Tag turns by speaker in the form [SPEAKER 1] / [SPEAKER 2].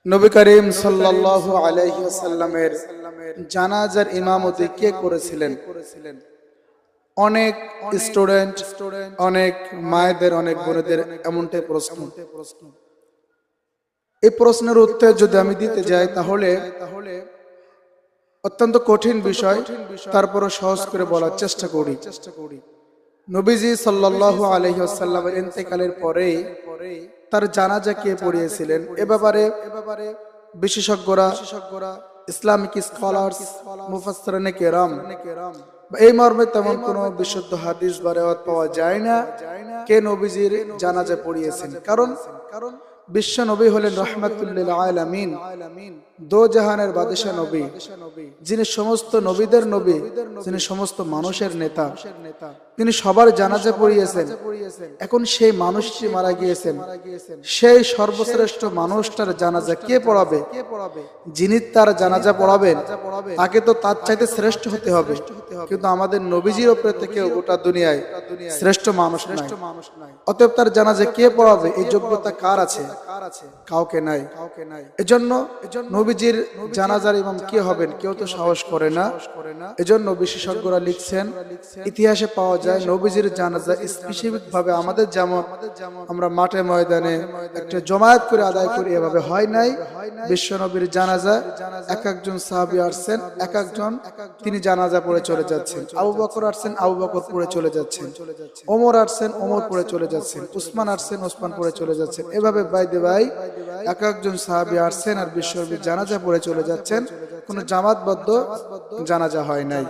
[SPEAKER 1] নবী করিম সাল্লাল্লাহু আলাইহি ওয়াসাল্লামের জানাজার ইমামতি কে করেছিলেন? অনেক স্টুডেন্ট, অনেক মায়েদের, অনেক বোনেদের এমনটাই প্রশ্ন। এই প্রশ্নের উত্তর যদি আমি দিতে যাই তাহলে অত্যন্ত কঠিন বিষয়, তারপরও সহজ করে বলার চেষ্টা করি। নবীজি সাল্লাল্লাহু আলাইহি ওয়াসাল্লামের ইন্তেকালের পরে তার জানাজা কে পড়িয়েছিলেন এ ব্যাপারে বিশেষজ্ঞরা, ইসলামিক স্কলার্স, মুফাসসিরিনে কেরাম এই মর্মে তেমন কোনো বিশুদ্ধ হাদিস বা রিওয়ায়াত পাওয়া যায় না কে নবীজির জানাজা পড়িয়েছেন। কারণ বিশ্ব নবী হলেন রাহমাতুল লিল আলামিন, দো জাহানের বাদশা নবী, যিনি সমস্ত নবীদের নবী, যিনি সমস্ত মানুষের নেতা, তিনি সবার জানাজা পড়িয়েছেন। এখন সেই মানুষটি মারা গিয়েছেন, সেই সর্বশ্রেষ্ঠ মানুষটার জানাজা কে পড়াবে? যিনি তার জানাজা পড়াবেন তাকে তো তার চাইতে শ্রেষ্ঠ হতে হবে, কিন্তু আমাদের নবীজির উপরে থেকে গোটা দুনিয়ায় শ্রেষ্ঠ মানুষ নাই। অতএব তার জানাজা কে পড়াবে এই যোগ্যতা কার আছে? কাউকে নাই। এজন্য নবীজির জানাজার ইমাম কে হবেন কেউ তো সাহস করে না। এজন্য বিশেষজ্ঞরা লিখছেন, ইতিহাসে পাওয়া যায় নবীজির জানাজা স্পেসিফিক ভাবে আমাদের যেমন আমরা মাঠে ময়দানে একটা জমায়েত করে আদায় করি এভাবে হয় নাই। বিশ্ব নবীর জানাজা এক একজন সাহাবী আসছেন, এক একজন তিনি জানাজা পড়ে চলে যাচ্ছেন। আবু বকর আসছেন, আবু বকর পড়ে চলে যাচ্ছেন। ওমর আসছেন, ওমর পড়ে চলে যাচ্ছেন। উসমান আসছেন, উসমান পড়ে চলে যাচ্ছেন। এভাবে ভাই এক একজন সাহাবী আসছেন আর বিশ্ব নবীর জানাজা পড়ে চলে যাচ্ছেন। কোনো জামাতবদ্ধ জানাজা হয় নাই।